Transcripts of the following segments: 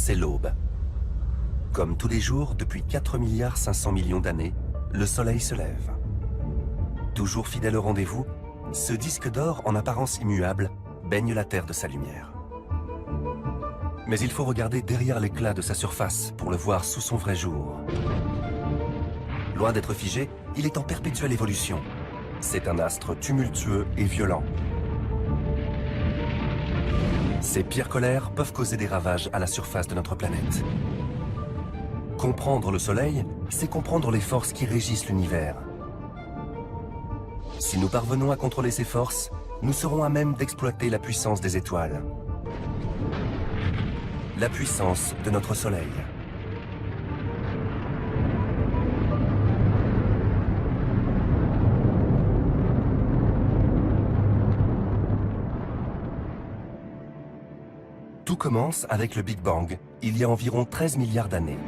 c'est l'aube. Comme tous les jours, depuis 4,5 milliards d'années, le Soleil se lève. Toujours fidèle au rendez-vous, ce disque d'or en apparence immuable baigne la Terre de sa lumière. Mais il faut regarder derrière l'éclat de sa surface pour le voir sous son vrai jour. Loin d'être figé, il est en perpétuelle évolution. C'est un astre tumultueux et violent. Ces pierres colaires peuvent causer des ravages à la surface de notre planète. Comprendre le Soleil, c'est comprendre les forces qui régissent l'univers. Si nous parvenons à contrôler ces forces, nous serons à même d'exploiter la puissance des étoiles. La puissance de notre Soleil. Tout commence avec le Big Bang, il y a environ 13 milliards d'années.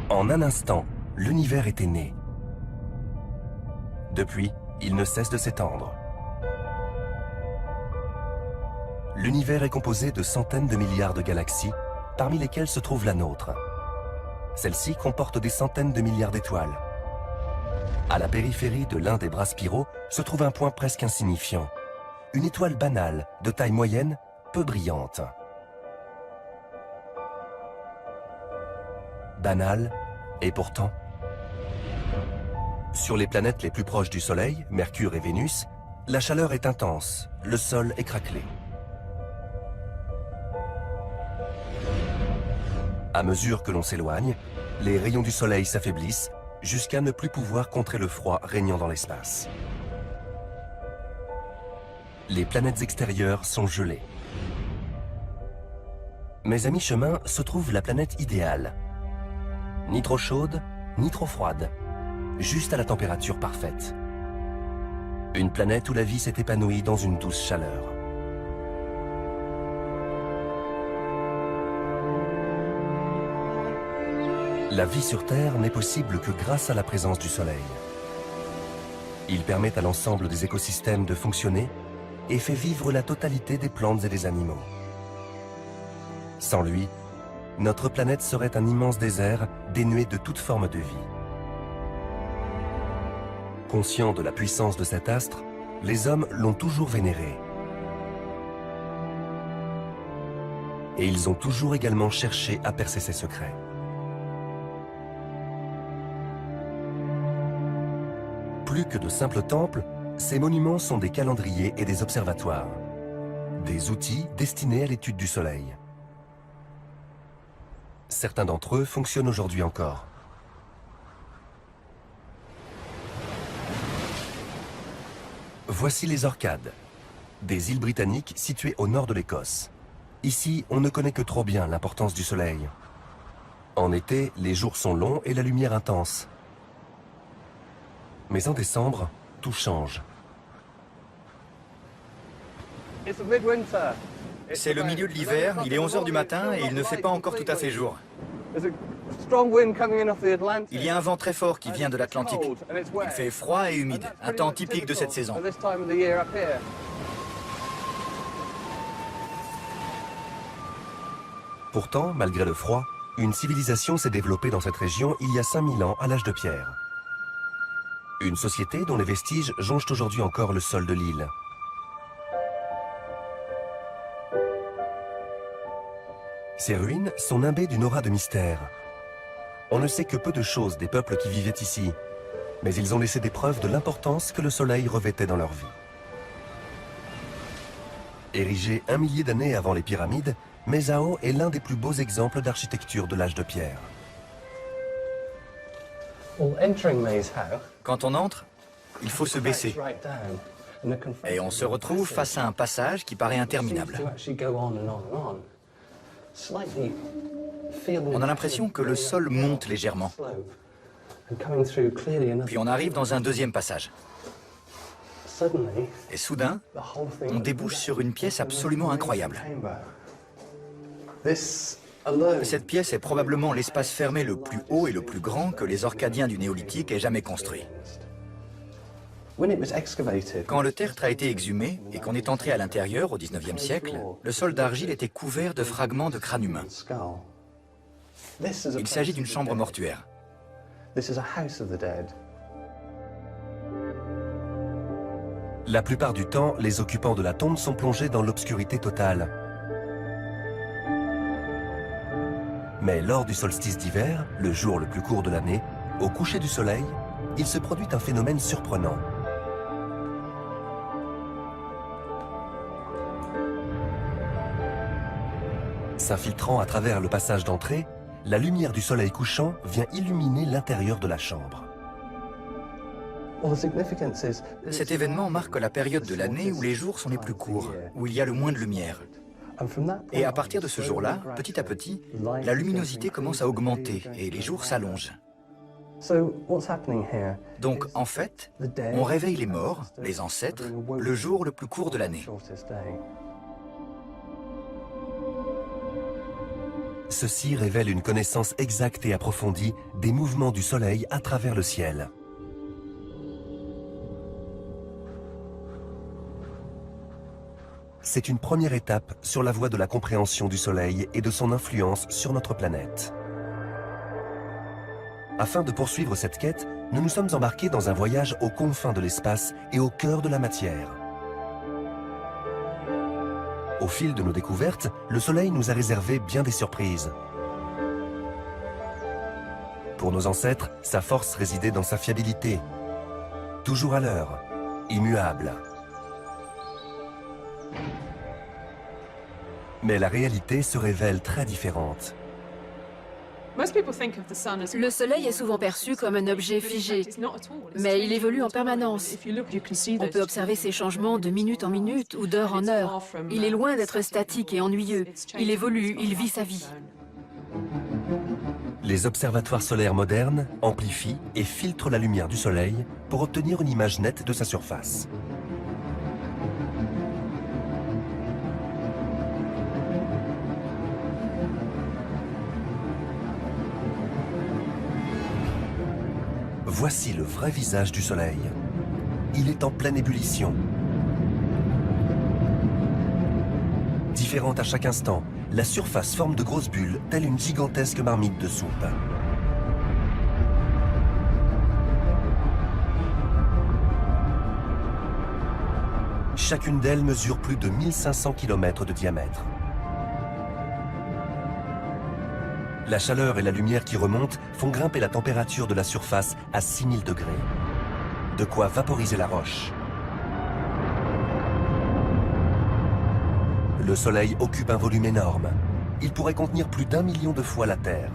En un instant, l'univers était né. Depuis, il ne cesse de s'étendre. L'univers est composé de centaines de milliards de galaxies, parmi lesquelles se trouve la nôtre. Celle-ci comporte des centaines de milliards d'étoiles. À la périphérie de l'un des bras spiraux se trouve un point presque insignifiant. Une étoile banale, de taille moyenne, peu brillante. Banale, et pourtant. Sur les planètes les plus proches du Soleil, Mercure et Vénus, la chaleur est intense, le sol est craquelé. À mesure que l'on s'éloigne, les rayons du Soleil s'affaiblissent jusqu'à ne plus pouvoir contrer le froid régnant dans l'espace. Les planètes extérieures sont gelées. Mais à mi-chemin se trouve la planète idéale. Ni trop chaude, ni trop froide. Juste à la température parfaite. Une planète où la vie s'est épanouie dans une douce chaleur. La vie sur Terre n'est possible que grâce à la présence du Soleil. Il permet à l'ensemble des écosystèmes de fonctionner et fait vivre la totalité des plantes et des animaux. Sans lui, notre planète serait un immense désert dénué de toute forme de vie. Conscients de la puissance de cet astre, les hommes l'ont toujours vénéré. Et ils ont toujours également cherché à percer ses secrets. Plus que de simples temples, ces monuments sont des calendriers et des observatoires. Des outils destinés à l'étude du Soleil. Certains d'entre eux fonctionnent aujourd'hui encore. Voici les Orcades, des îles britanniques situées au nord de l'Écosse. Ici, on ne connaît que trop bien l'importance du Soleil. En été, les jours sont longs et la lumière intense. Mais en décembre, tout change. C'est le milieu de l'hiver, il est 11 h du matin et il ne fait pas encore tout à fait jour. Il y a un vent très fort qui vient de l'Atlantique. Il fait froid et humide, un temps typique de cette saison. Pourtant, malgré le froid, une civilisation s'est développée dans cette région il y a 5000 ans à l'âge de pierre. Une société dont les vestiges jonchent aujourd'hui encore le sol de l'île. Ces ruines sont nimbées d'une aura de mystère. On ne sait que peu de choses des peuples qui vivaient ici, mais ils ont laissé des preuves de l'importance que le Soleil revêtait dans leur vie. Érigé 1 millier d'années avant les pyramides, Mesao est l'un des plus beaux exemples d'architecture de l'âge de pierre. Quand on entre, il faut se baisser. Et on se retrouve face à un passage qui paraît interminable. On a l'impression que le sol monte légèrement. Puis on arrive dans un deuxième passage. Et soudain, on débouche sur une pièce absolument incroyable. Cette pièce est probablement l'espace fermé le plus haut et le plus grand que les Orcadiens du Néolithique aient jamais construit. Quand le tertre a été exhumé et qu'on est entré à l'intérieur au XIXe siècle, le sol d'argile était couvert de fragments de crâne humain. Il s'agit d'une chambre mortuaire. La plupart du temps, les occupants de la tombe sont plongés dans l'obscurité totale. Mais lors du solstice d'hiver, le jour le plus court de l'année, au coucher du soleil, il se produit un phénomène surprenant. S'infiltrant à travers le passage d'entrée, la lumière du soleil couchant vient illuminer l'intérieur de la chambre. Cet événement marque la période de l'année où les jours sont les plus courts, où il y a le moins de lumière. Et à partir de ce jour-là, petit à petit, la luminosité commence à augmenter et les jours s'allongent. Donc, en fait, on réveille les morts, les ancêtres, le jour le plus court de l'année. Ceci révèle une connaissance exacte et approfondie des mouvements du soleil à travers le ciel. C'est une première étape sur la voie de la compréhension du soleil et de son influence sur notre planète. Afin de poursuivre cette quête, nous nous sommes embarqués dans un voyage aux confins de l'espace et au cœur de la matière. Au fil de nos découvertes, le soleil nous a réservé bien des surprises. Pour nos ancêtres, sa force résidait dans sa fiabilité. Toujours à l'heure, immuable. Mais la réalité se révèle très différente. Le soleil est souvent perçu comme un objet figé, mais il évolue en permanence. On peut observer ses changements de minute en minute ou d'heure en heure. Il est loin d'être statique et ennuyeux. Il évolue, il vit sa vie. Les observatoires solaires modernes amplifient et filtrent la lumière du soleil pour obtenir une image nette de sa surface. Voici le vrai visage du soleil. Il est en pleine ébullition. Différente à chaque instant, la surface forme de grosses bulles, telle une gigantesque marmite de soupe. Chacune d'elles mesure plus de 1500 km de diamètre. La chaleur et la lumière qui remontent font grimper la température de la surface à 6000 degrés. De quoi vaporiser la roche. Le Soleil occupe un volume énorme. Il pourrait contenir plus d'1 million de fois la Terre.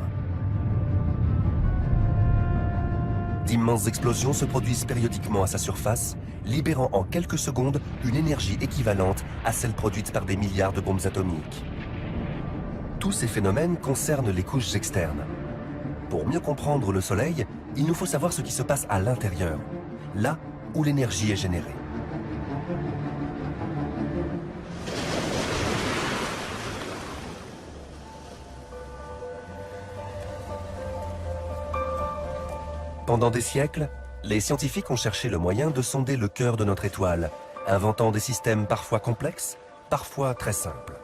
D'immenses explosions se produisent périodiquement à sa surface, libérant en quelques secondes une énergie équivalente à celle produite par des milliards de bombes atomiques. Tous ces phénomènes concernent les couches externes. Pour mieux comprendre le Soleil, il nous faut savoir ce qui se passe à l'intérieur, là où l'énergie est générée. Pendant des siècles, les scientifiques ont cherché le moyen de sonder le cœur de notre étoile, inventant des systèmes parfois complexes, parfois très simples.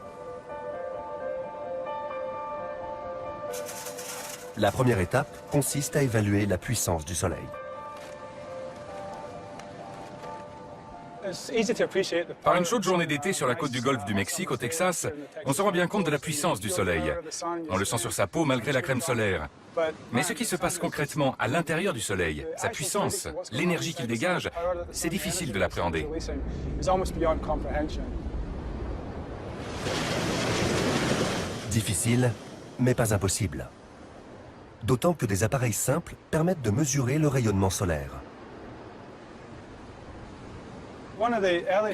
La première étape consiste à évaluer la puissance du Soleil. Par une chaude journée d'été sur la côte du golfe du Mexique, au Texas, on se rend bien compte de la puissance du Soleil. On le sent sur sa peau malgré la crème solaire. Mais ce qui se passe concrètement à l'intérieur du Soleil, sa puissance, l'énergie qu'il dégage, c'est difficile de l'appréhender. Difficile, mais pas impossible. D'autant que des appareils simples permettent de mesurer le rayonnement solaire.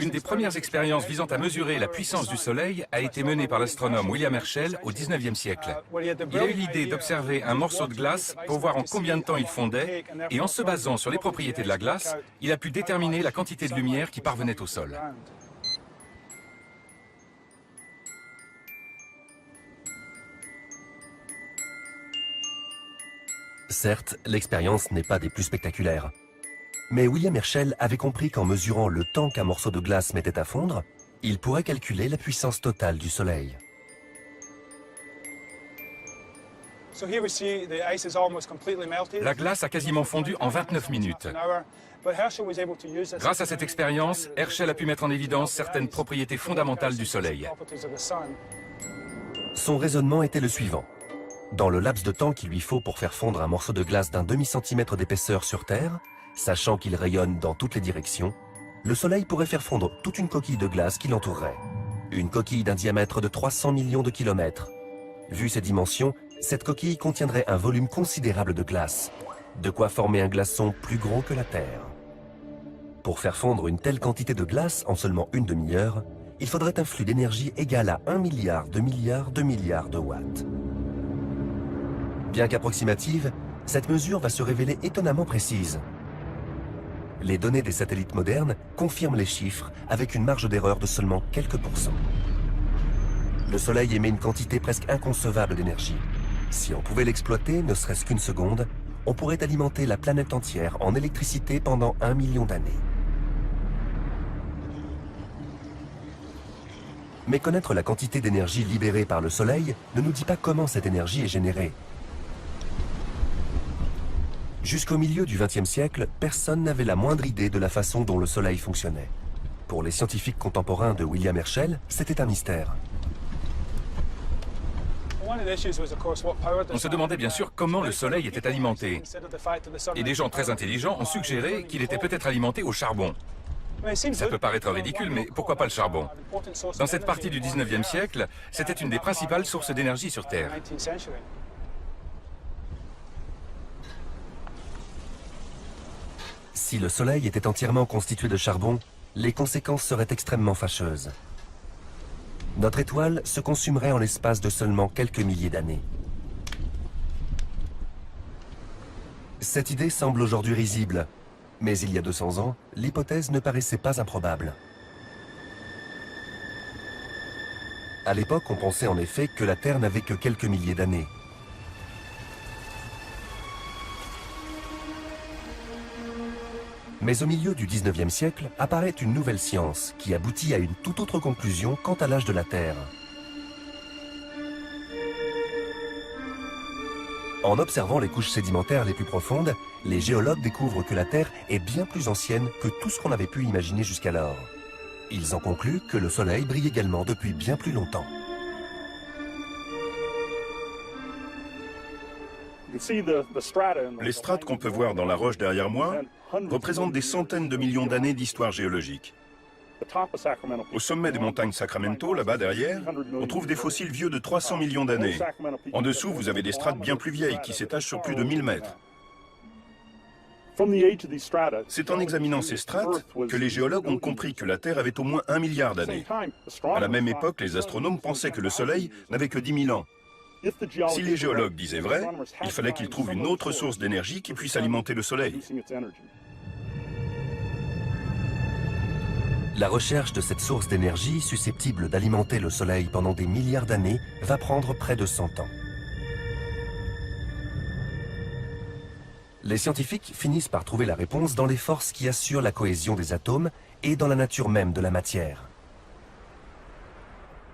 Une des premières expériences visant à mesurer la puissance du Soleil a été menée par l'astronome William Herschel au XIXe siècle. Il a eu l'idée d'observer un morceau de glace pour voir en combien de temps il fondait, et en se basant sur les propriétés de la glace, il a pu déterminer la quantité de lumière qui parvenait au sol. Certes, l'expérience n'est pas des plus spectaculaires. Mais William Herschel avait compris qu'en mesurant le temps qu'un morceau de glace mettait à fondre, il pourrait calculer la puissance totale du Soleil. La glace a quasiment fondu en 29 minutes. Grâce à cette expérience, Herschel a pu mettre en évidence certaines propriétés fondamentales du Soleil. Son raisonnement était le suivant. Dans le laps de temps qu'il lui faut pour faire fondre un morceau de glace d'un demi-centimètre d'épaisseur sur Terre, sachant qu'il rayonne dans toutes les directions, le Soleil pourrait faire fondre toute une coquille de glace qui l'entourerait. Une coquille d'un diamètre de 300 millions de kilomètres. Vu ses dimensions, cette coquille contiendrait un volume considérable de glace, de quoi former un glaçon plus gros que la Terre. Pour faire fondre une telle quantité de glace en seulement une demi-heure, il faudrait un flux d'énergie égal à 1 milliard de milliards de milliards de watts. Bien qu'approximative, cette mesure va se révéler étonnamment précise. Les données des satellites modernes confirment les chiffres avec une marge d'erreur de seulement quelques pourcents. Le Soleil émet une quantité presque inconcevable d'énergie. Si on pouvait l'exploiter, ne serait-ce qu'une seconde, on pourrait alimenter la planète entière en électricité pendant 1 million d'années. Mais connaître la quantité d'énergie libérée par le Soleil ne nous dit pas comment cette énergie est générée. Jusqu'au milieu du XXe siècle, personne n'avait la moindre idée de la façon dont le Soleil fonctionnait. Pour les scientifiques contemporains de William Herschel, c'était un mystère. On se demandait bien sûr comment le Soleil était alimenté. Et des gens très intelligents ont suggéré qu'il était peut-être alimenté au charbon. Ça peut paraître ridicule, mais pourquoi pas le charbon? Dans cette partie du 19e siècle, c'était une des principales sources d'énergie sur Terre. Si le Soleil était entièrement constitué de charbon, les conséquences seraient extrêmement fâcheuses. Notre étoile se consumerait en l'espace de seulement quelques milliers d'années. Cette idée semble aujourd'hui risible, mais il y a 200 ans, l'hypothèse ne paraissait pas improbable. À l'époque, on pensait en effet que la Terre n'avait que quelques milliers d'années. Mais au milieu du 19e siècle, apparaît une nouvelle science qui aboutit à une toute autre conclusion quant à l'âge de la Terre. En observant les couches sédimentaires les plus profondes, les géologues découvrent que la Terre est bien plus ancienne que tout ce qu'on avait pu imaginer jusqu'alors. Ils en concluent que le Soleil brille également depuis bien plus longtemps. Les strates qu'on peut voir dans la roche derrière moi représentent des centaines de millions d'années d'histoire géologique. Au sommet des montagnes Sacramento, là-bas derrière, on trouve des fossiles vieux de 300 millions d'années. En dessous, vous avez des strates bien plus vieilles qui s'étagent sur plus de 1000 mètres. C'est en examinant ces strates que les géologues ont compris que la Terre avait au moins 1 milliard d'années. À la même époque, les astronomes pensaient que le Soleil n'avait que 10 000 ans. Si les géologues disaient vrai, il fallait qu'ils trouvent une autre source d'énergie qui puisse alimenter le Soleil. La recherche de cette source d'énergie susceptible d'alimenter le Soleil pendant des milliards d'années va prendre près de 100 ans. Les scientifiques finissent par trouver la réponse dans les forces qui assurent la cohésion des atomes et dans la nature même de la matière.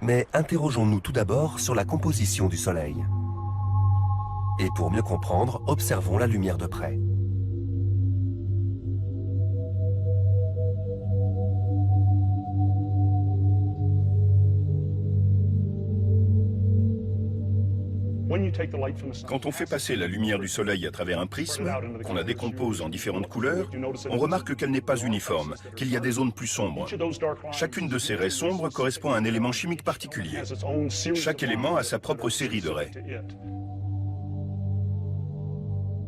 Mais interrogeons-nous tout d'abord sur la composition du Soleil. Et pour mieux comprendre, observons la lumière de près. Quand on fait passer la lumière du Soleil à travers un prisme, qu'on la décompose en différentes couleurs, on remarque qu'elle n'est pas uniforme, qu'il y a des zones plus sombres. Chacune de ces raies sombres correspond à un élément chimique particulier. Chaque élément a sa propre série de raies.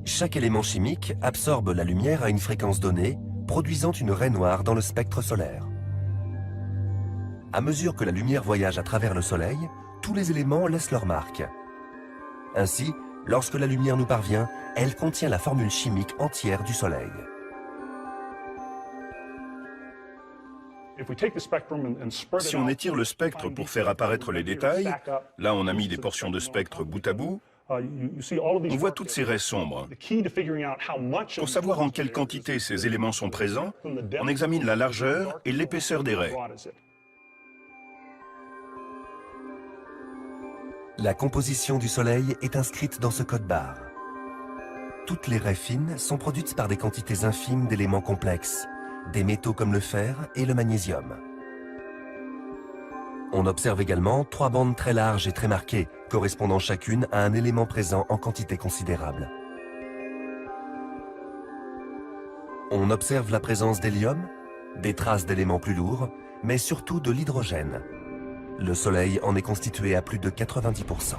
Chaque élément chimique absorbe la lumière à une fréquence donnée, produisant une raie noire dans le spectre solaire. À mesure que la lumière voyage à travers le Soleil, tous les éléments laissent leur marque. Ainsi, lorsque la lumière nous parvient, elle contient la formule chimique entière du Soleil. Si on étire le spectre pour faire apparaître les détails, là on a mis des portions de spectre bout à bout, On voit toutes ces raies sombres. Pour savoir en quelle quantité ces éléments sont présents, on examine la largeur et l'épaisseur des raies. La composition du Soleil est inscrite dans ce code-barre. Toutes les raies fines sont produites par des quantités infimes d'éléments complexes, des métaux comme le fer et le magnésium. On observe également 3 bandes très larges et très marquées, correspondant chacune à un élément présent en quantité considérable. On observe la présence d'hélium, des traces d'éléments plus lourds, mais surtout de l'hydrogène. Le Soleil en est constitué à plus de 90%.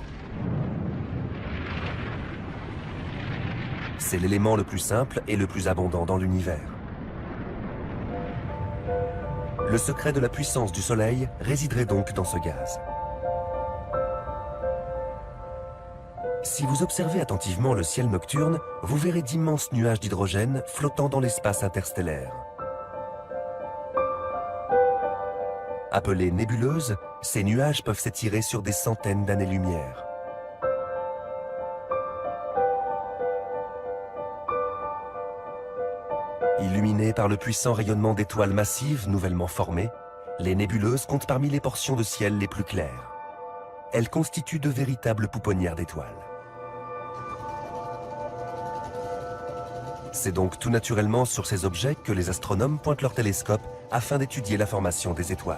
C'est l'élément le plus simple et le plus abondant dans l'univers. Le secret de la puissance du Soleil résiderait donc dans ce gaz. Si vous observez attentivement le ciel nocturne, vous verrez d'immenses nuages d'hydrogène flottant dans l'espace interstellaire. Appelés nébuleuses, ces nuages peuvent s'étirer sur des centaines d'années-lumière. Illuminées par le puissant rayonnement d'étoiles massives nouvellement formées, les nébuleuses comptent parmi les portions de ciel les plus claires. Elles constituent de véritables pouponnières d'étoiles. C'est donc tout naturellement sur ces objets que les astronomes pointent leurs télescopes afin d'étudier la formation des étoiles.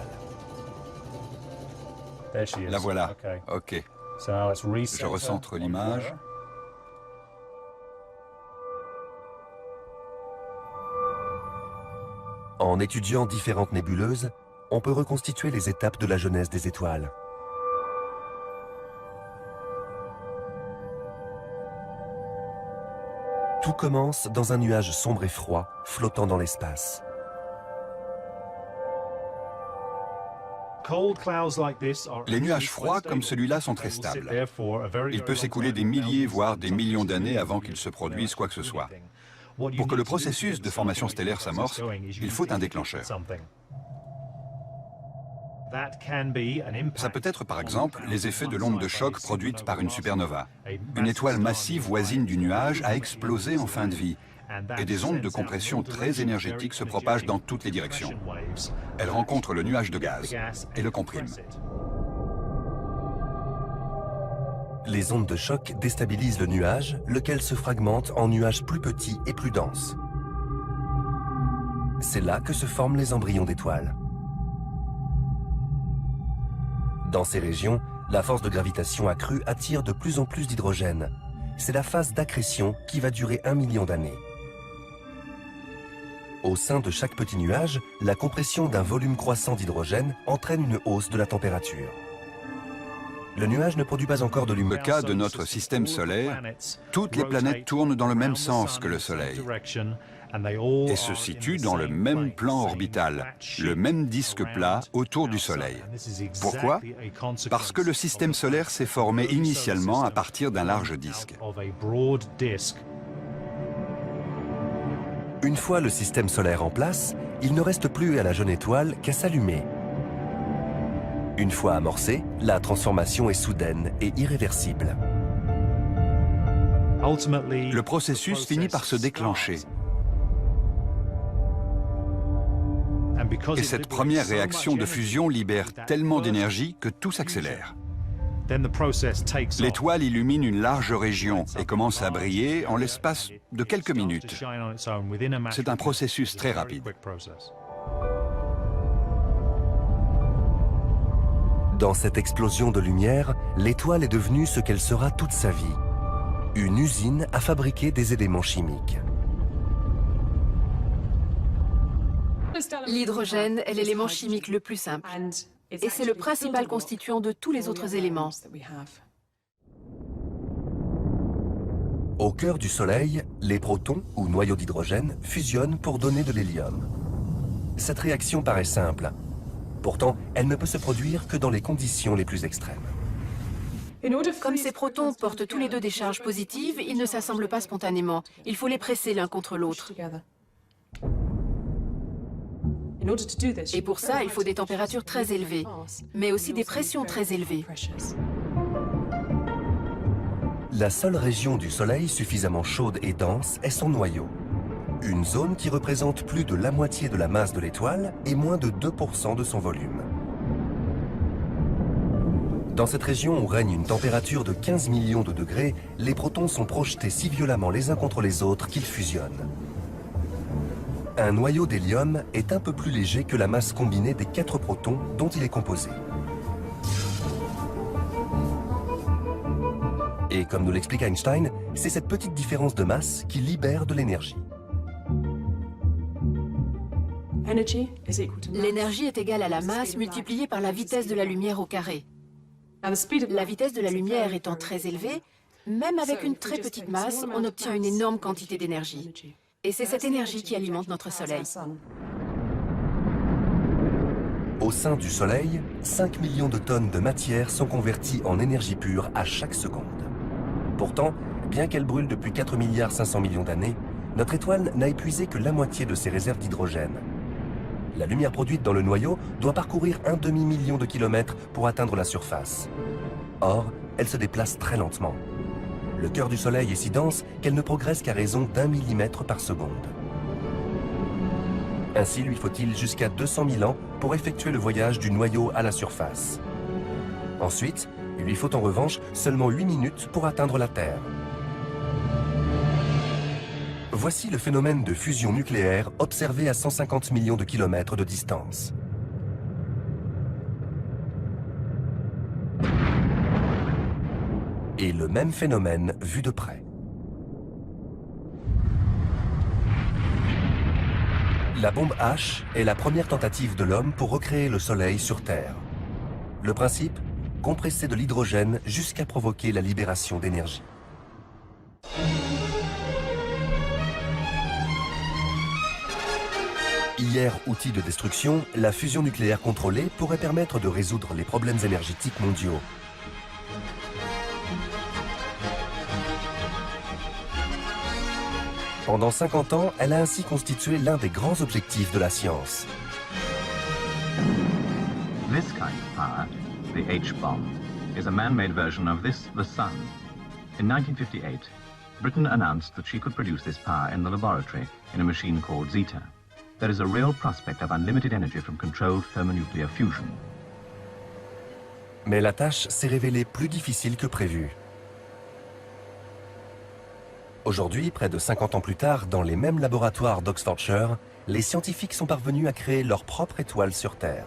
La voilà. OK. Je recentre l'image. En étudiant différentes nébuleuses, on peut reconstituer les étapes de la genèse des étoiles. Tout commence dans un nuage sombre et froid, flottant dans l'espace. Les nuages froids comme celui-là sont très stables. Il peut s'écouler des milliers, voire des millions d'années avant qu'il se produise quoi que ce soit. Pour que le processus de formation stellaire s'amorce, il faut un déclencheur. Ça peut être par exemple les effets de l'onde de choc produite par une supernova. Une étoile massive voisine du nuage a explosé en fin de vie, et des ondes de compression très énergétiques se propagent dans toutes les directions. Elles rencontrent le nuage de gaz et le compriment. Les ondes de choc déstabilisent le nuage, lequel se fragmente en nuages plus petits et plus denses. C'est là que se forment les embryons d'étoiles. Dans ces régions, la force de gravitation accrue attire de plus en plus d'hydrogène. C'est la phase d'accrétion qui va durer 1 million d'années. Au sein de chaque petit nuage, la compression d'un volume croissant d'hydrogène entraîne une hausse de la température. Le nuage ne produit pas encore de Dans le lumière. cas de notre système solaire, toutes les planètes tournent dans le même sens que le Soleil et se situent dans le même plan orbital, le même disque plat autour du Soleil. Pourquoi? Parce que le système solaire s'est formé initialement à partir d'un large disque. Une fois le système solaire en place, il ne reste plus à la jeune étoile qu'à s'allumer. Une fois amorcée, la transformation est soudaine et irréversible. Le processus finit par se déclencher. Et cette première réaction de fusion libère tellement d'énergie que tout s'accélère. L'étoile illumine une large région et commence à briller en l'espace de quelques minutes. C'est un processus très rapide. Dans cette explosion de lumière, l'étoile est devenue ce qu'elle sera toute sa vie. Une usine à fabriquer des éléments chimiques. L'hydrogène est l'élément chimique le plus simple. Et c'est le principal constituant de tous les autres éléments. Au cœur du Soleil, les protons, ou noyaux d'hydrogène, fusionnent pour donner de l'hélium. Cette réaction paraît simple. Pourtant, elle ne peut se produire que dans les conditions les plus extrêmes. Comme ces protons portent tous les deux des charges positives, ils ne s'assemblent pas spontanément. Il faut les presser l'un contre l'autre. Et pour ça, il faut des températures très élevées, mais aussi des pressions très élevées. La seule région du Soleil suffisamment chaude et dense est son noyau. Une zone qui représente plus de la moitié de la masse de l'étoile et moins de 2% de son volume. Dans cette région où règne une température de 15 millions de degrés, les protons sont projetés si violemment les uns contre les autres qu'ils fusionnent. Un noyau d'hélium est un peu plus léger que la masse combinée des 4 protons dont il est composé. Et comme nous l'explique Einstein, c'est cette petite différence de masse qui libère de l'énergie. L'énergie est égale à la masse multipliée par la vitesse de la lumière au carré. La vitesse de la lumière étant très élevée, même avec une très petite masse, on obtient une énorme quantité d'énergie. Et c'est cette énergie qui alimente notre Soleil. Au sein du Soleil, 5 millions de tonnes de matière sont converties en énergie pure à chaque seconde. Pourtant, bien qu'elle brûle depuis 4,5 milliards d'années, notre étoile n'a épuisé que la moitié de ses réserves d'hydrogène. La lumière produite dans le noyau doit parcourir un demi-million de kilomètres pour atteindre la surface. Or, elle se déplace très lentement. Le cœur du Soleil est si dense qu'elle ne progresse qu'à raison d'1 millimètre par seconde. Ainsi, lui faut-il jusqu'à 200 000 ans pour effectuer le voyage du noyau à la surface. Ensuite, il lui faut en revanche seulement 8 minutes pour atteindre la Terre. Voici le phénomène de fusion nucléaire observé à 150 millions de kilomètres de distance. Et le même phénomène vu de près. La bombe H est la première tentative de l'homme pour recréer le Soleil sur Terre. Le principe ? Compresser de l'hydrogène jusqu'à provoquer la libération d'énergie. Hier outil de destruction, la fusion nucléaire contrôlée pourrait permettre de résoudre les problèmes énergétiques mondiaux. Pendant 50 ans, elle a ainsi constitué l'un des grands objectifs de la science. This kind of power, the H-bomb, is a man-made version of this, the sun. In 1958, Britain announced that she could produce this power in the laboratory in a machine called Zeta. There is a real prospect of unlimited energy from controlled thermonuclear fusion. Mais la tâche s'est révélée plus difficile que prévu. Aujourd'hui, près de 50 ans plus tard, dans les mêmes laboratoires d'Oxfordshire, les scientifiques sont parvenus à créer leur propre étoile sur Terre.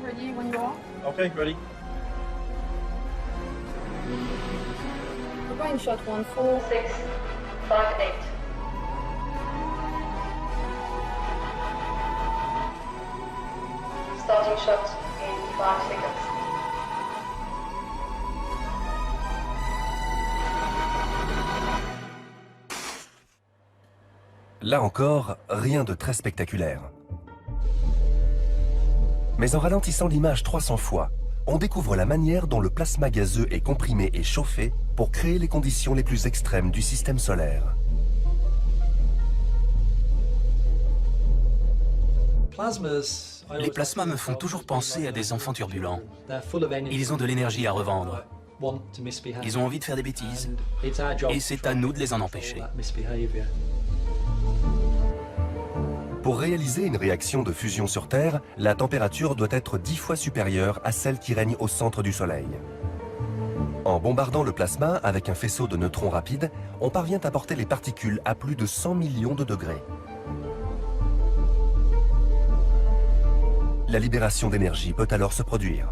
Ready when you are? Okay, ready. We're going shot 1, 4, 6, 5, 8. Starting shot in 5 seconds. Là encore, rien de très spectaculaire. Mais en ralentissant l'image 300 fois, on découvre la manière dont le plasma gazeux est comprimé et chauffé pour créer les conditions les plus extrêmes du système solaire. Les plasmas me font toujours penser à des enfants turbulents. Ils ont de l'énergie à revendre. Ils ont envie de faire des bêtises. Et c'est à nous de les en empêcher. Pour réaliser une réaction de fusion sur Terre, la température doit être 10 fois supérieure à celle qui règne au centre du Soleil. En bombardant le plasma avec un faisceau de neutrons rapides, on parvient à porter les particules à plus de 100 millions de degrés. La libération d'énergie peut alors se produire.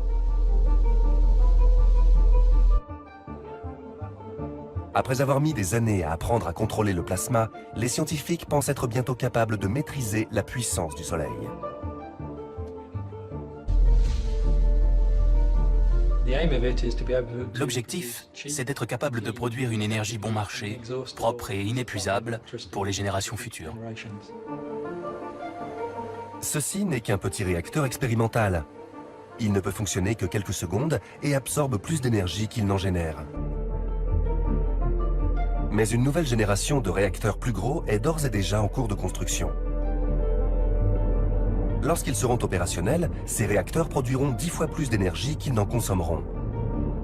Après avoir mis des années à apprendre à contrôler le plasma, les scientifiques pensent être bientôt capables de maîtriser la puissance du Soleil. L'objectif, c'est d'être capable de produire une énergie bon marché, propre et inépuisable pour les générations futures. Ceci n'est qu'un petit réacteur expérimental. Il ne peut fonctionner que quelques secondes et absorbe plus d'énergie qu'il n'en génère. Mais une nouvelle génération de réacteurs plus gros est d'ores et déjà en cours de construction. Lorsqu'ils seront opérationnels, ces réacteurs produiront 10 fois plus d'énergie qu'ils n'en consommeront.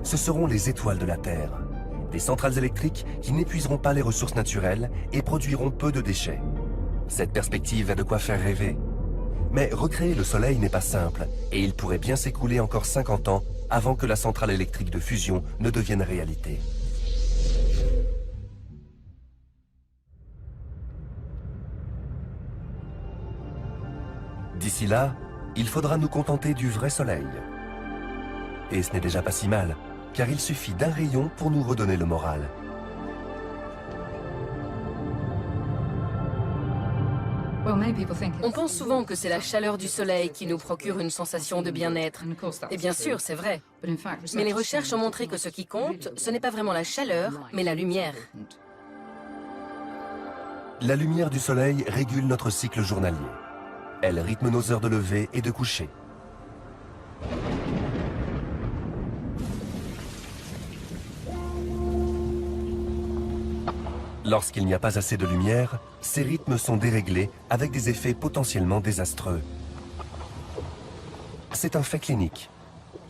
Ce seront les étoiles de la Terre, des centrales électriques qui n'épuiseront pas les ressources naturelles et produiront peu de déchets. Cette perspective a de quoi faire rêver. Mais recréer le Soleil n'est pas simple, et il pourrait bien s'écouler encore 50 ans avant que la centrale électrique de fusion ne devienne réalité. D'ici là, il faudra nous contenter du vrai Soleil. Et ce n'est déjà pas si mal, car il suffit d'un rayon pour nous redonner le moral. On pense souvent que c'est la chaleur du soleil qui nous procure une sensation de bien-être. Et bien sûr, c'est vrai. Mais les recherches ont montré que ce qui compte, ce n'est pas vraiment la chaleur, mais la lumière. La lumière du soleil régule notre cycle journalier. Elle rythme nos heures de lever et de coucher. Lorsqu'il n'y a pas assez de lumière, ces rythmes sont déréglés avec des effets potentiellement désastreux. C'est un fait clinique.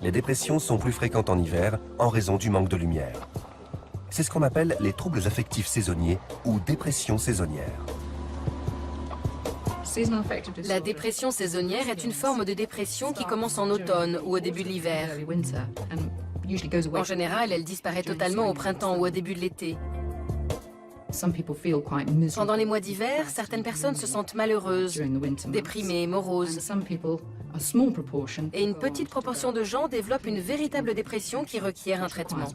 Les dépressions sont plus fréquentes en hiver en raison du manque de lumière. C'est ce qu'on appelle les troubles affectifs saisonniers ou dépression saisonnière. La dépression saisonnière est une forme de dépression qui commence en automne ou au début de l'hiver. En général, elle disparaît totalement au printemps ou au début de l'été. Pendant les mois d'hiver, certaines personnes se sentent malheureuses, déprimées, moroses. Et une petite proportion de gens développent une véritable dépression qui requiert un traitement.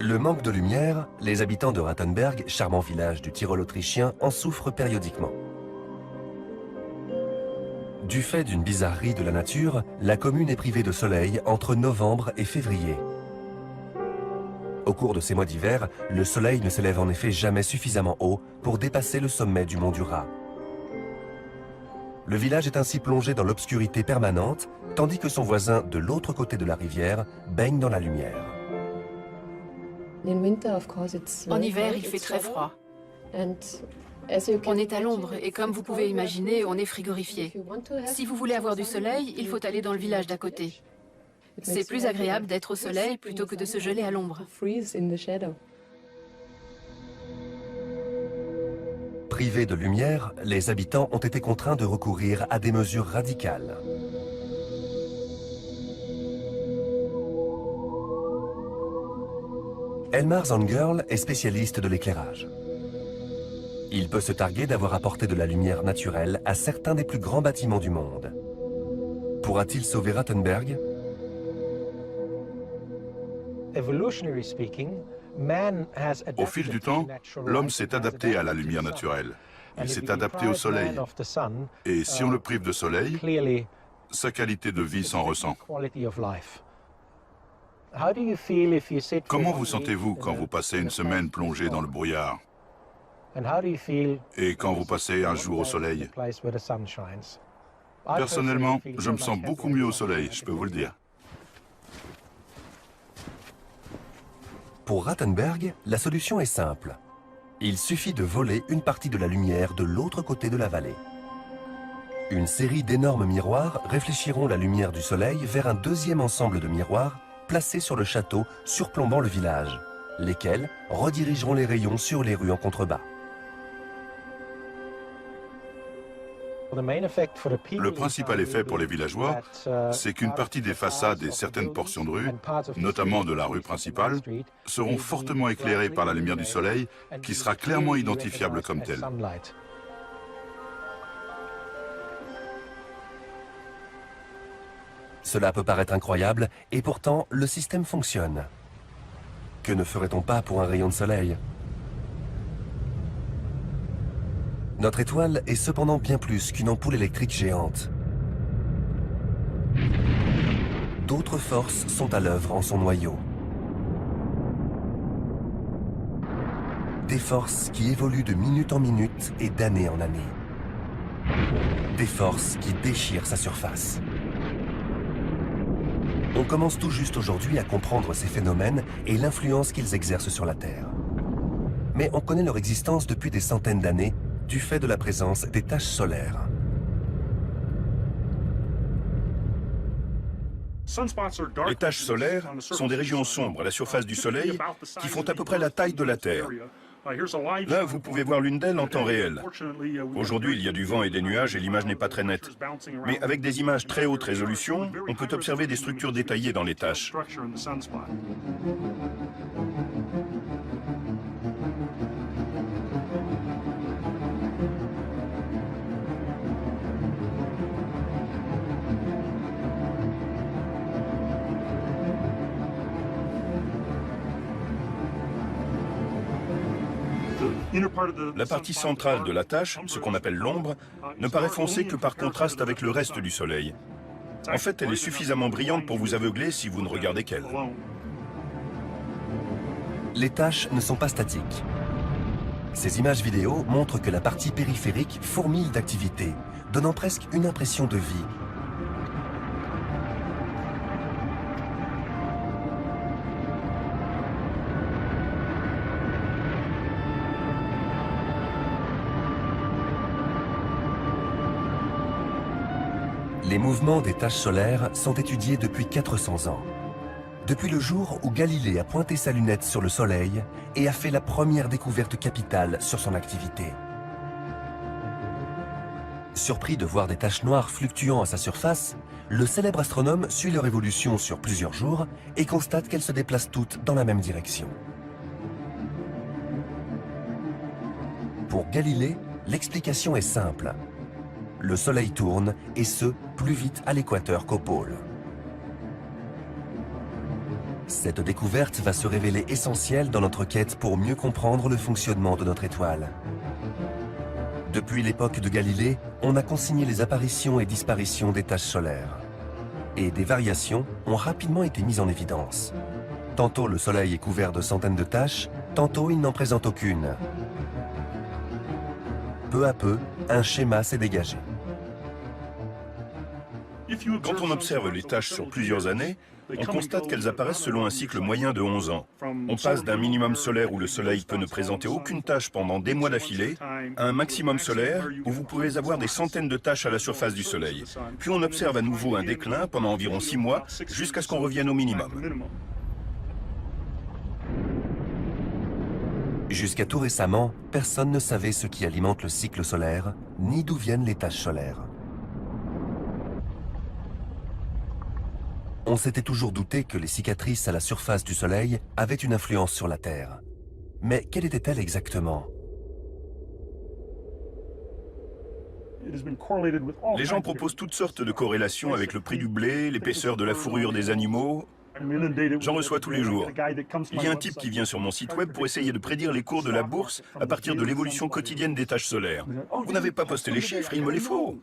Le manque de lumière, les habitants de Rattenberg, charmant village du Tyrol autrichien, en souffrent périodiquement. Du fait d'une bizarrerie de la nature, la commune est privée de soleil entre novembre et février. Au cours de ces mois d'hiver, le soleil ne s'élève en effet jamais suffisamment haut pour dépasser le sommet du mont Dura. Le village est ainsi plongé dans l'obscurité permanente, tandis que son voisin de l'autre côté de la rivière baigne dans la lumière. En hiver, il fait très froid. On est à l'ombre et comme vous pouvez imaginer, on est frigorifié. Si vous voulez avoir du soleil, il faut aller dans le village d'à côté. C'est plus agréable d'être au soleil plutôt que de se geler à l'ombre. Privés de lumière, les habitants ont été contraints de recourir à des mesures radicales. Elmar Zangirl est spécialiste de l'éclairage. Il peut se targuer d'avoir apporté de la lumière naturelle à certains des plus grands bâtiments du monde. Pourra-t-il sauver Rattenberg? Au fil du temps, l'homme s'est adapté à la lumière naturelle. Il s'est adapté au soleil. Et si on le prive de soleil, sa qualité de vie s'en ressent. Comment vous sentez-vous quand vous passez une semaine plongé dans le brouillard? Et quand vous passez un jour au soleil? Personnellement, je me sens beaucoup mieux au soleil, je peux vous le dire. Pour Rattenberg, la solution est simple. Il suffit de voler une partie de la lumière de l'autre côté de la vallée. Une série d'énormes miroirs réfléchiront la lumière du soleil vers un deuxième ensemble de miroirs placés sur le château surplombant le village, lesquels redirigeront les rayons sur les rues en contrebas. Le principal effet pour les villageois, c'est qu'une partie des façades et certaines portions de rue, notamment de la rue principale, seront fortement éclairées par la lumière du soleil qui sera clairement identifiable comme telle. Cela peut paraître incroyable, et pourtant, le système fonctionne. Que ne ferait-on pas pour un rayon de soleil? Notre étoile est cependant bien plus qu'une ampoule électrique géante. D'autres forces sont à l'œuvre en son noyau. Des forces qui évoluent de minute en minute et d'année en année. Des forces qui déchirent sa surface. On commence tout juste aujourd'hui à comprendre ces phénomènes et l'influence qu'ils exercent sur la Terre. Mais on connaît leur existence depuis des centaines d'années du fait de la présence des taches solaires. Les taches solaires sont des régions sombres à la surface du Soleil qui font à peu près la taille de la Terre. Là, vous pouvez voir l'une d'elles en temps réel. Aujourd'hui, il y a du vent et des nuages et l'image n'est pas très nette. Mais avec des images très haute résolution, on peut observer des structures détaillées dans les taches. La partie centrale de la tache, ce qu'on appelle l'ombre, ne paraît foncée que par contraste avec le reste du Soleil. En fait, elle est suffisamment brillante pour vous aveugler si vous ne regardez qu'elle. Les taches ne sont pas statiques. Ces images vidéo montrent que la partie périphérique fourmille d'activité, donnant presque une impression de vie. Les mouvements des taches solaires sont étudiés depuis 400 ans. Depuis le jour où Galilée a pointé sa lunette sur le Soleil et a fait la première découverte capitale sur son activité. Surpris de voir des taches noires fluctuant à sa surface, le célèbre astronome suit leur évolution sur plusieurs jours et constate qu'elles se déplacent toutes dans la même direction. Pour Galilée, l'explication est simple. Le Soleil tourne, et ce, plus vite à l'équateur qu'au pôle. Cette découverte va se révéler essentielle dans notre quête pour mieux comprendre le fonctionnement de notre étoile. Depuis l'époque de Galilée, on a consigné les apparitions et disparitions des taches solaires. Et des variations ont rapidement été mises en évidence. Tantôt le Soleil est couvert de centaines de taches, tantôt il n'en présente aucune. Peu à peu, un schéma s'est dégagé. Quand on observe les taches sur plusieurs années, on constate qu'elles apparaissent selon un cycle moyen de 11 ans. On passe d'un minimum solaire où le Soleil peut ne présenter aucune tache pendant des mois d'affilée, à un maximum solaire où vous pouvez avoir des centaines de taches à la surface du Soleil. Puis on observe à nouveau un déclin pendant environ 6 mois, jusqu'à ce qu'on revienne au minimum. Jusqu'à tout récemment, personne ne savait ce qui alimente le cycle solaire, ni d'où viennent les taches solaires. On s'était toujours douté que les cicatrices à la surface du Soleil avaient une influence sur la Terre. Mais quelle était-elle exactement? Les gens proposent toutes sortes de corrélations avec le prix du blé, l'épaisseur de la fourrure des animaux. J'en reçois tous les jours. Il y a un type qui vient sur mon site web pour essayer de prédire les cours de la bourse à partir de l'évolution quotidienne des taches solaires. Vous n'avez pas posté les chiffres, il me les faut.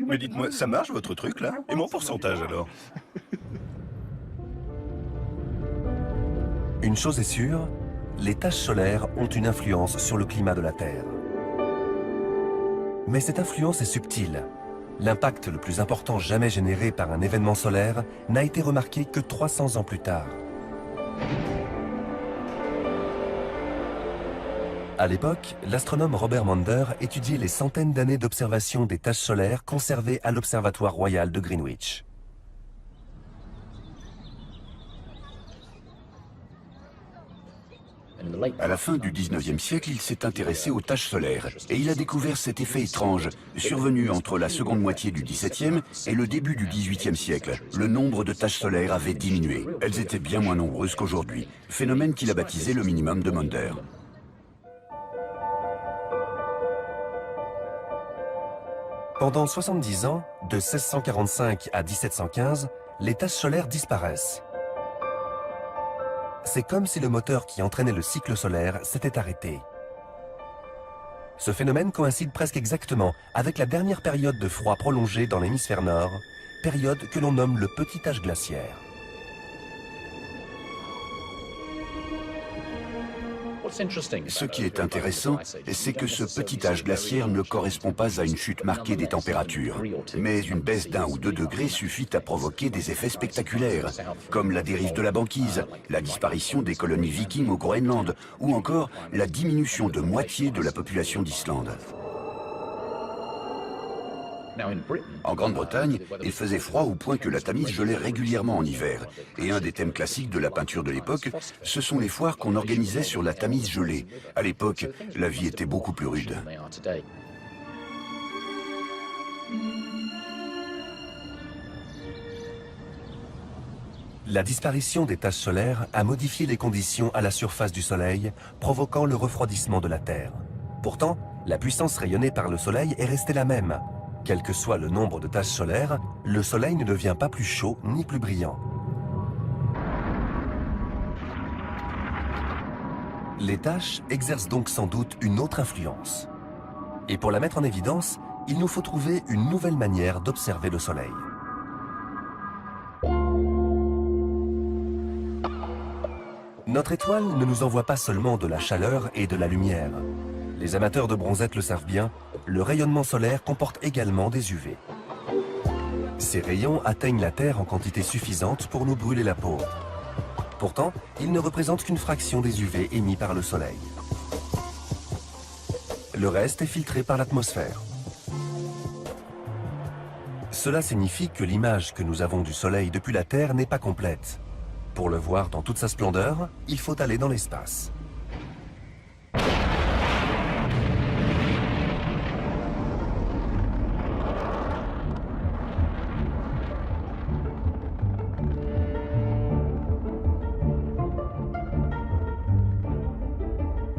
Mais dites-moi, ça marche votre truc là? Et mon pourcentage alors? Une chose est sûre, les taches solaires ont une influence sur le climat de la Terre. Mais cette influence est subtile. L'impact le plus important jamais généré par un événement solaire n'a été remarqué que 300 ans plus tard. À l'époque, l'astronome Robert Maunder étudiait les centaines d'années d'observation des taches solaires conservées à l'Observatoire royal de Greenwich. À la fin du 19e siècle, il s'est intéressé aux taches solaires et il a découvert cet effet étrange, survenu entre la seconde moitié du XVIIe et le début du XVIIIe siècle. Le nombre de taches solaires avait diminué. Elles étaient bien moins nombreuses qu'aujourd'hui, phénomène qu'il a baptisé le minimum de Maunder. Pendant 70 ans, de 1645 à 1715, les taches solaires disparaissent. C'est comme si le moteur qui entraînait le cycle solaire s'était arrêté. Ce phénomène coïncide presque exactement avec la dernière période de froid prolongé dans l'hémisphère nord, période que l'on nomme le petit âge glaciaire. Ce qui est intéressant, c'est que ce petit âge glaciaire ne correspond pas à une chute marquée des températures. Mais une baisse d'1 ou 2 degrés suffit à provoquer des effets spectaculaires, comme la dérive de la banquise, la disparition des colonies vikings au Groenland, ou encore la diminution de moitié de la population d'Islande. En Grande-Bretagne, il faisait froid au point que la Tamise gelait régulièrement en hiver. Et un des thèmes classiques de la peinture de l'époque, ce sont les foires qu'on organisait sur la Tamise gelée. À l'époque, la vie était beaucoup plus rude. La disparition des taches solaires a modifié les conditions à la surface du Soleil, provoquant le refroidissement de la Terre. Pourtant, la puissance rayonnée par le Soleil est restée la même. Quel que soit le nombre de taches solaires, le Soleil ne devient pas plus chaud ni plus brillant. Les taches exercent donc sans doute une autre influence. Et pour la mettre en évidence, il nous faut trouver une nouvelle manière d'observer le Soleil. Notre étoile ne nous envoie pas seulement de la chaleur et de la lumière. Les amateurs de bronzette le savent bien, le rayonnement solaire comporte également des UV. Ces rayons atteignent la Terre en quantité suffisante pour nous brûler la peau. Pourtant, ils ne représentent qu'une fraction des UV émis par le Soleil. Le reste est filtré par l'atmosphère. Cela signifie que l'image que nous avons du Soleil depuis la Terre n'est pas complète. Pour le voir dans toute sa splendeur, il faut aller dans l'espace.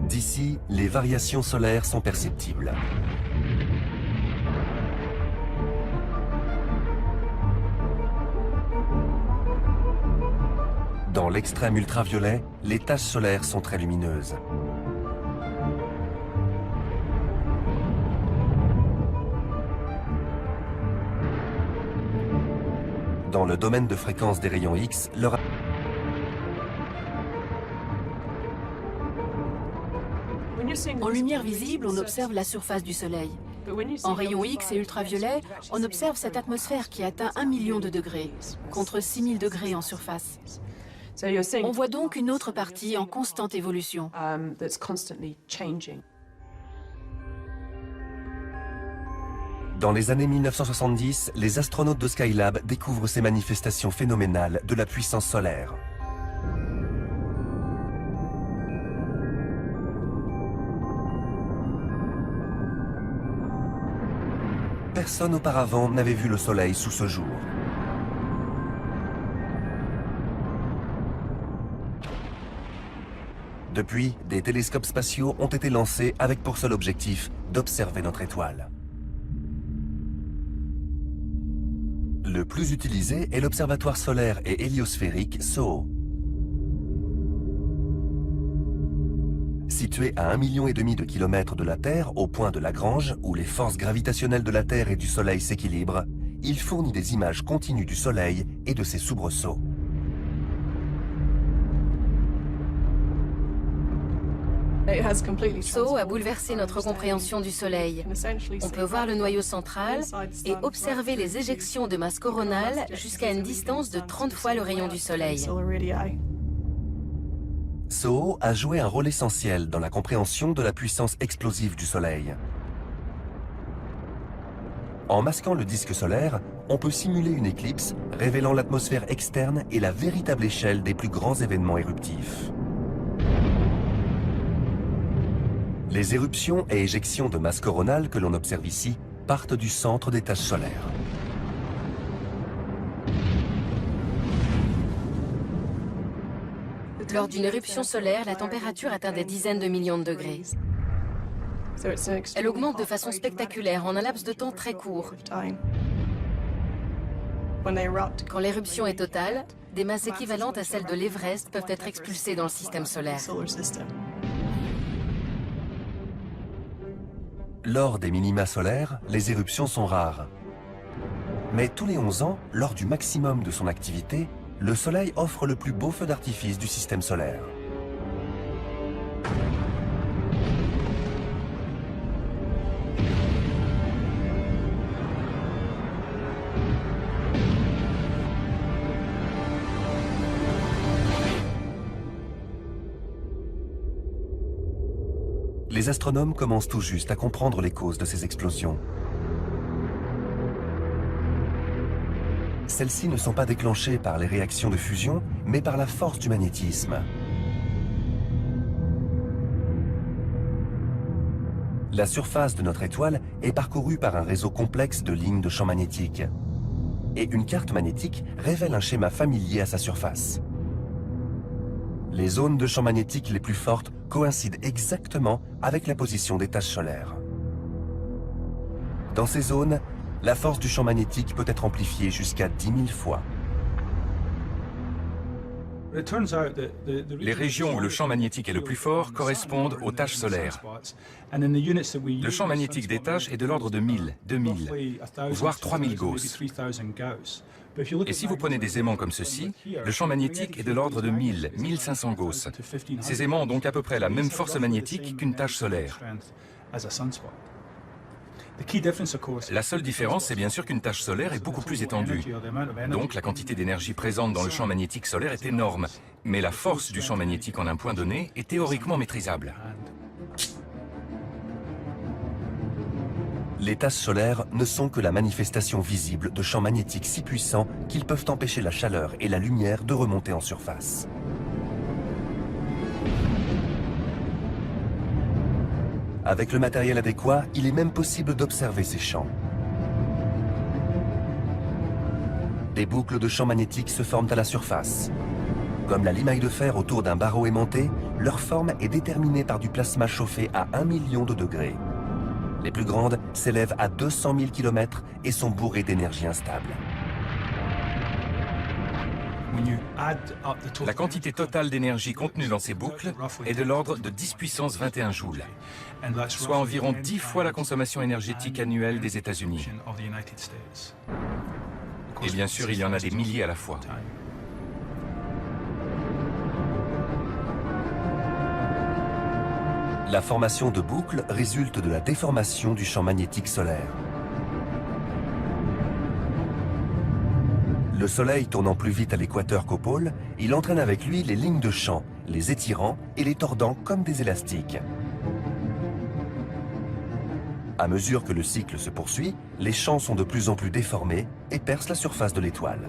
D'ici, les variations solaires sont perceptibles. Dans l'extrême ultraviolet, les taches solaires sont très lumineuses. Dans le domaine de fréquence des rayons X, leur En lumière visible, on observe la surface du Soleil. En rayons X et ultraviolets, on observe cette atmosphère qui atteint 1 million de degrés, contre 6000 degrés en surface. On voit donc une autre partie en constante évolution. Dans les années 1970, les astronautes de Skylab découvrent ces manifestations phénoménales de la puissance solaire. Personne auparavant n'avait vu le Soleil sous ce jour. Depuis, des télescopes spatiaux ont été lancés avec pour seul objectif d'observer notre étoile. Le plus utilisé est l'observatoire solaire et héliosphérique SOHO. Situé à 1,5 million de kilomètres de la Terre, au point de Lagrange, où les forces gravitationnelles de la Terre et du Soleil s'équilibrent, il fournit des images continues du Soleil et de ses soubresauts. SOHO a bouleversé notre compréhension du Soleil. On peut voir le noyau central et observer les éjections de masse coronale jusqu'à une distance de 30 fois le rayon du Soleil. SOHO a joué un rôle essentiel dans la compréhension de la puissance explosive du Soleil. En masquant le disque solaire, on peut simuler une éclipse, révélant l'atmosphère externe et la véritable échelle des plus grands événements éruptifs. Les éruptions et éjections de masse coronale que l'on observe ici partent du centre des taches solaires. Lors d'une éruption solaire, la température atteint des dizaines de millions de degrés. Elle augmente de façon spectaculaire en un laps de temps très court. Quand l'éruption est totale, des masses équivalentes à celles de l'Everest peuvent être expulsées dans le système solaire. Lors des minima solaires, les éruptions sont rares. Mais tous les 11 ans, lors du maximum de son activité, le Soleil offre le plus beau feu d'artifice du système solaire. Les astronomes commencent tout juste à comprendre les causes de ces explosions. Celles-ci ne sont pas déclenchées par les réactions de fusion, mais par la force du magnétisme. La surface de notre étoile est parcourue par un réseau complexe de lignes de champs magnétiques. Et une carte magnétique révèle un schéma familier à sa surface. Les zones de champs magnétiques les plus fortes coïncident exactement avec la position des taches solaires. Dans ces zones, la force du champ magnétique peut être amplifiée jusqu'à 10 000 fois. Les régions où le champ magnétique est le plus fort correspondent aux taches solaires. Le champ magnétique des taches est de l'ordre de 1000, 2000, voire 3000 Gauss. Et si vous prenez des aimants comme ceci, le champ magnétique est de l'ordre de 1000, 1500 Gauss. Ces aimants ont donc à peu près la même force magnétique qu'une tache solaire. La seule différence, c'est bien sûr qu'une tache solaire est beaucoup plus étendue. Donc la quantité d'énergie présente dans le champ magnétique solaire est énorme. Mais la force du champ magnétique en un point donné est théoriquement maîtrisable. Les taches solaires ne sont que la manifestation visible de champs magnétiques si puissants qu'ils peuvent empêcher la chaleur et la lumière de remonter en surface. Avec le matériel adéquat, il est même possible d'observer ces champs. Des boucles de champs magnétiques se forment à la surface. Comme la limaille de fer autour d'un barreau aimanté, leur forme est déterminée par du plasma chauffé à 1 million de degrés. Les plus grandes s'élèvent à 200 000 km et sont bourrées d'énergie instable. La quantité totale d'énergie contenue dans ces boucles est de l'ordre de 10 puissance 21 joules, soit environ 10 fois la consommation énergétique annuelle des États-Unis. Et bien sûr, il y en a des milliers à la fois. La formation de boucles résulte de la déformation du champ magnétique solaire. Le Soleil tournant plus vite à l'équateur qu'au pôle, il entraîne avec lui les lignes de champ, les étirant et les tordant comme des élastiques. À mesure que le cycle se poursuit, les champs sont de plus en plus déformés et percent la surface de l'étoile.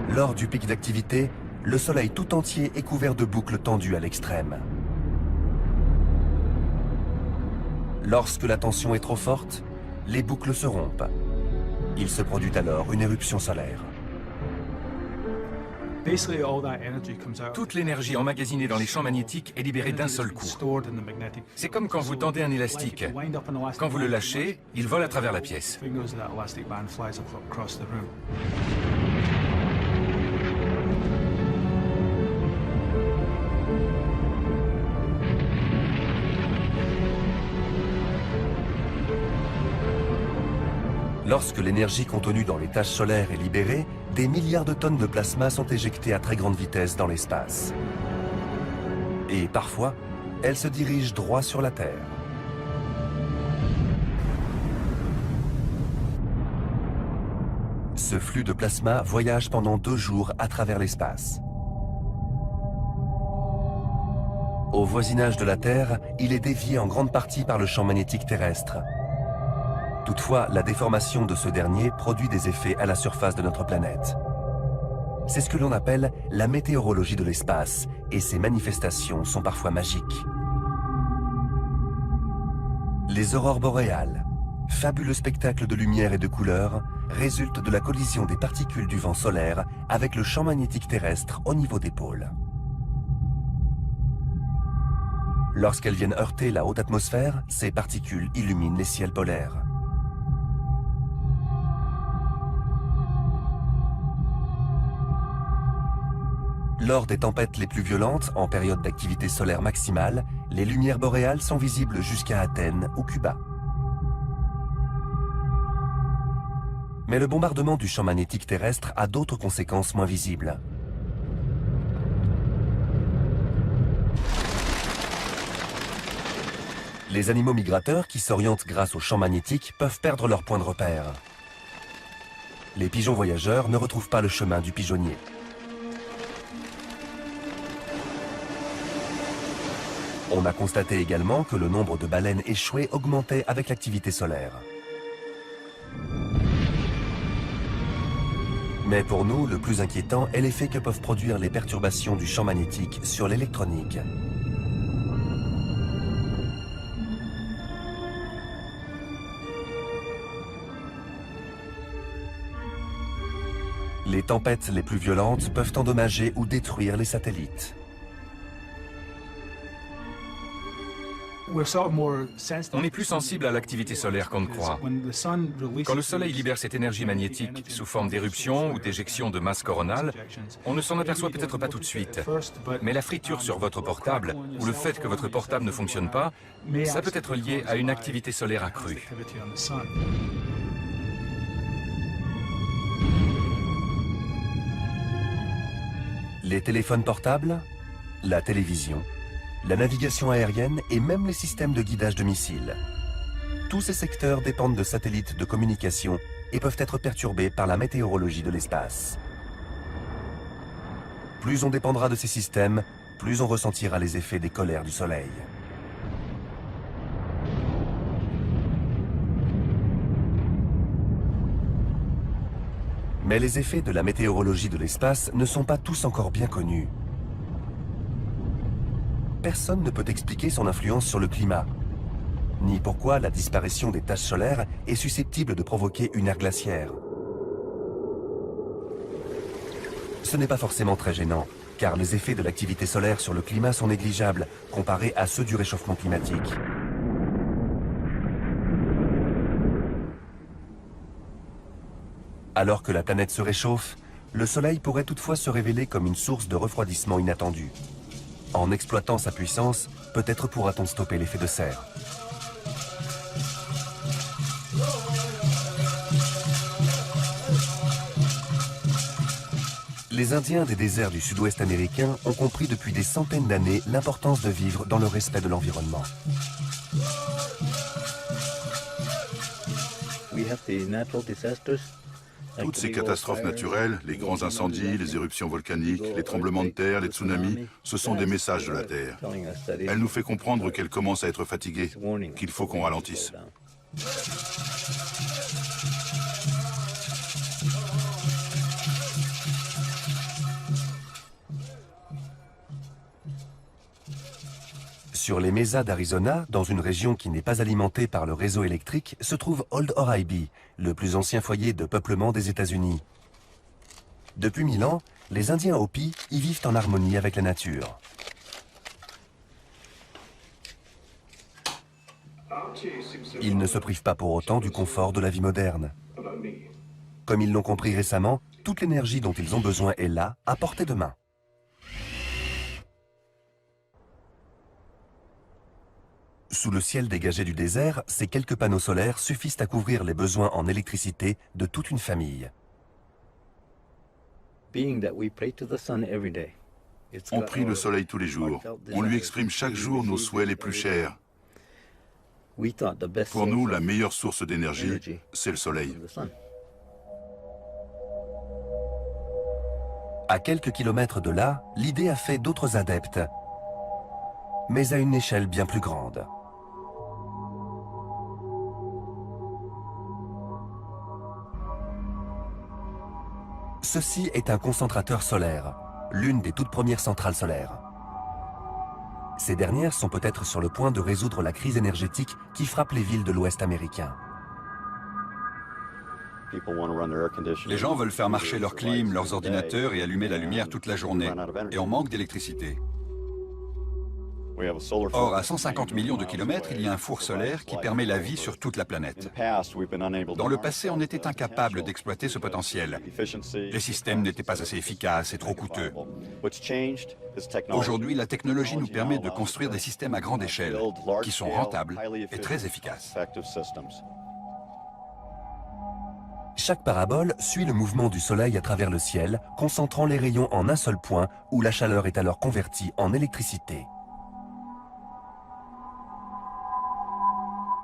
Lors du pic d'activité, le Soleil tout entier est couvert de boucles tendues à l'extrême. Lorsque la tension est trop forte, les boucles se rompent. Il se produit alors une éruption solaire. Toute l'énergie emmagasinée dans les champs magnétiques est libérée d'un seul coup. C'est comme quand vous tendez un élastique. Quand vous le lâchez, il vole à travers la pièce. Lorsque l'énergie contenue dans les taches solaires est libérée, des milliards de tonnes de plasma sont éjectées à très grande vitesse dans l'espace. Et parfois, elles se dirigent droit sur la Terre. Ce flux de plasma voyage pendant 2 jours à travers l'espace. Au voisinage de la Terre, il est dévié en grande partie par le champ magnétique terrestre. Toutefois, la déformation de ce dernier produit des effets à la surface de notre planète. C'est ce que l'on appelle la météorologie de l'espace, et ces manifestations sont parfois magiques. Les aurores boréales, fabuleux spectacle de lumière et de couleurs, résultent de la collision des particules du vent solaire avec le champ magnétique terrestre au niveau des pôles. Lorsqu'elles viennent heurter la haute atmosphère, ces particules illuminent les ciels polaires. Lors des tempêtes les plus violentes, en période d'activité solaire maximale, les lumières boréales sont visibles jusqu'à Athènes ou Cuba. Mais le bombardement du champ magnétique terrestre a d'autres conséquences moins visibles. Les animaux migrateurs qui s'orientent grâce au champ magnétique peuvent perdre leur point de repère. Les pigeons voyageurs ne retrouvent pas le chemin du pigeonnier. On a constaté également que le nombre de baleines échouées augmentait avec l'activité solaire. Mais pour nous, le plus inquiétant est l'effet que peuvent produire les perturbations du champ magnétique sur l'électronique. Les tempêtes les plus violentes peuvent endommager ou détruire les satellites. On est plus sensible à l'activité solaire qu'on ne croit. Quand le Soleil libère cette énergie magnétique sous forme d'éruption ou d'éjection de masse coronale, on ne s'en aperçoit peut-être pas tout de suite. Mais la friture sur votre portable ou le fait que votre portable ne fonctionne pas, ça peut être lié à une activité solaire accrue. Les téléphones portables, la télévision, la navigation aérienne et même les systèmes de guidage de missiles. Tous ces secteurs dépendent de satellites de communication et peuvent être perturbés par la météorologie de l'espace. Plus on dépendra de ces systèmes, plus on ressentira les effets des colères du Soleil. Mais les effets de la météorologie de l'espace ne sont pas tous encore bien connus. Personne ne peut expliquer son influence sur le climat, ni pourquoi la disparition des taches solaires est susceptible de provoquer une ère glaciaire. Ce n'est pas forcément très gênant, car les effets de l'activité solaire sur le climat sont négligeables comparés à ceux du réchauffement climatique. Alors que la planète se réchauffe, le Soleil pourrait toutefois se révéler comme une source de refroidissement inattendu. En exploitant sa puissance, peut-être pourra-t-on stopper l'effet de serre. Les Indiens des déserts du sud-ouest américain ont compris depuis des centaines d'années l'importance de vivre dans le respect de l'environnement. Toutes ces catastrophes naturelles, les grands incendies, les éruptions volcaniques, les tremblements de terre, les tsunamis, ce sont des messages de la Terre. Elle nous fait comprendre qu'elle commence à être fatiguée, qu'il faut qu'on ralentisse. Sur les mesas d'Arizona, dans une région qui n'est pas alimentée par le réseau électrique, se trouve Old Oraibi, le plus ancien foyer de peuplement des États-Unis. Depuis 1000 ans, les Indiens Hopi y vivent en harmonie avec la nature. Ils ne se privent pas pour autant du confort de la vie moderne. Comme ils l'ont compris récemment, toute l'énergie dont ils ont besoin est là, à portée de main. Sous le ciel dégagé du désert, ces quelques panneaux solaires suffisent à couvrir les besoins en électricité de toute une famille. On prie le soleil tous les jours. On lui exprime chaque jour nos souhaits les plus chers. Pour nous, la meilleure source d'énergie, c'est le soleil. À quelques kilomètres de là, l'idée a fait d'autres adeptes, mais à une échelle bien plus grande. Ceci est un concentrateur solaire, l'une des toutes premières centrales solaires. Ces dernières sont peut-être sur le point de résoudre la crise énergétique qui frappe les villes de l'Ouest américain. Les gens veulent faire marcher leur clim, leurs ordinateurs et allumer la lumière toute la journée. Et on manque d'électricité. Or, à 150 millions de kilomètres, il y a un four solaire qui permet la vie sur toute la planète. Dans le passé, on était incapable d'exploiter ce potentiel. Les systèmes n'étaient pas assez efficaces et trop coûteux. Aujourd'hui, la technologie nous permet de construire des systèmes à grande échelle, qui sont rentables et très efficaces. Chaque parabole suit le mouvement du Soleil à travers le ciel, concentrant les rayons en un seul point où la chaleur est alors convertie en électricité.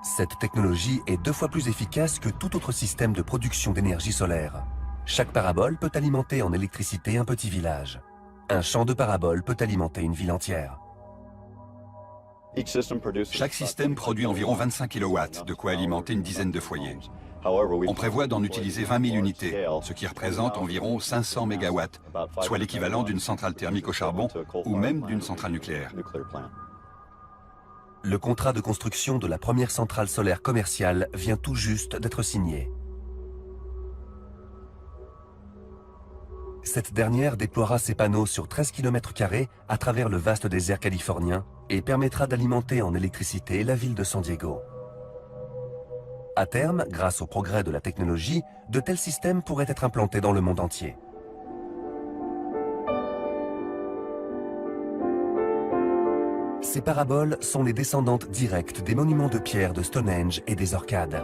Cette technologie est 2 fois plus efficace que tout autre système de production d'énergie solaire. Chaque parabole peut alimenter en électricité un petit village. Un champ de paraboles peut alimenter une ville entière. Chaque système produit environ 25 kW, de quoi alimenter une dizaine de foyers. On prévoit d'en utiliser 20 000 unités, ce qui représente environ 500 MW, soit l'équivalent d'une centrale thermique au charbon ou même d'une centrale nucléaire. Le contrat de construction de la première centrale solaire commerciale vient tout juste d'être signé. Cette dernière déploiera ses panneaux sur 13 km² à travers le vaste désert californien et permettra d'alimenter en électricité la ville de San Diego. À terme, grâce au progrès de la technologie, de tels systèmes pourraient être implantés dans le monde entier. Ces paraboles sont les descendantes directes des monuments de pierre de Stonehenge et des Orcades.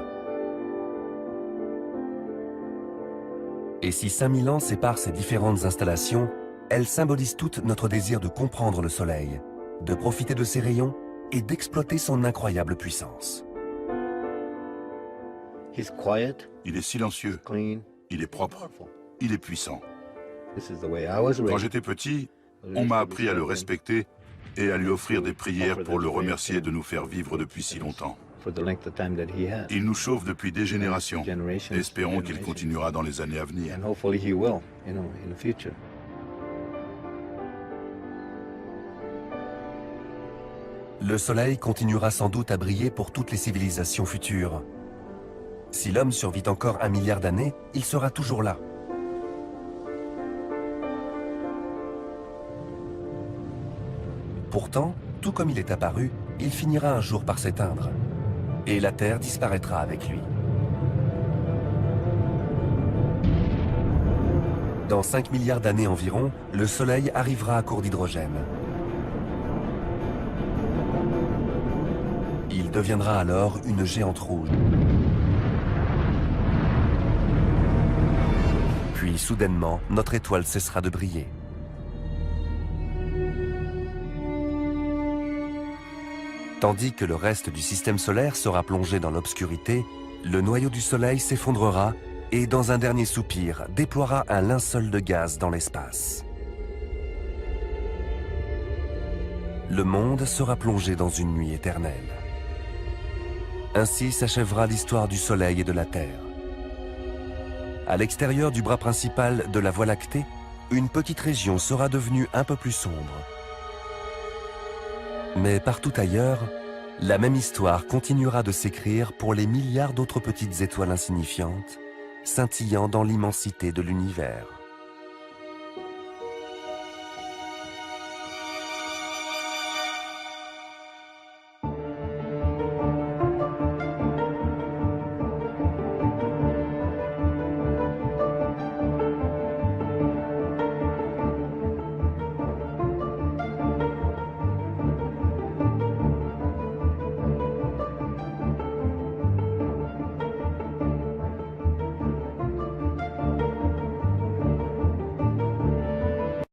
Et si 5000 ans séparent ces différentes installations, elles symbolisent toutes notre désir de comprendre le Soleil, de profiter de ses rayons et d'exploiter son incroyable puissance. Il est silencieux, il est propre, il est puissant. Quand j'étais petit, on m'a appris à le respecter et à lui offrir des prières pour le remercier de nous faire vivre depuis si longtemps. Il nous chauffe depuis des générations. Espérons qu'il continuera dans les années à venir. Le Soleil continuera sans doute à briller pour toutes les civilisations futures. Si l'homme survit encore 1 milliard d'années, il sera toujours là. Pourtant, tout comme il est apparu, il finira un jour par s'éteindre. Et la Terre disparaîtra avec lui. Dans 5 milliards d'années environ, le Soleil arrivera à court d'hydrogène. Il deviendra alors une géante rouge. Puis soudainement, notre étoile cessera de briller. Tandis que le reste du système solaire sera plongé dans l'obscurité, le noyau du Soleil s'effondrera et, dans un dernier soupir, déploiera un linceul de gaz dans l'espace. Le monde sera plongé dans une nuit éternelle. Ainsi s'achèvera l'histoire du Soleil et de la Terre. À l'extérieur du bras principal de la Voie lactée, une petite région sera devenue un peu plus sombre. Mais partout ailleurs, la même histoire continuera de s'écrire pour les milliards d'autres petites étoiles insignifiantes, scintillant dans l'immensité de l'univers.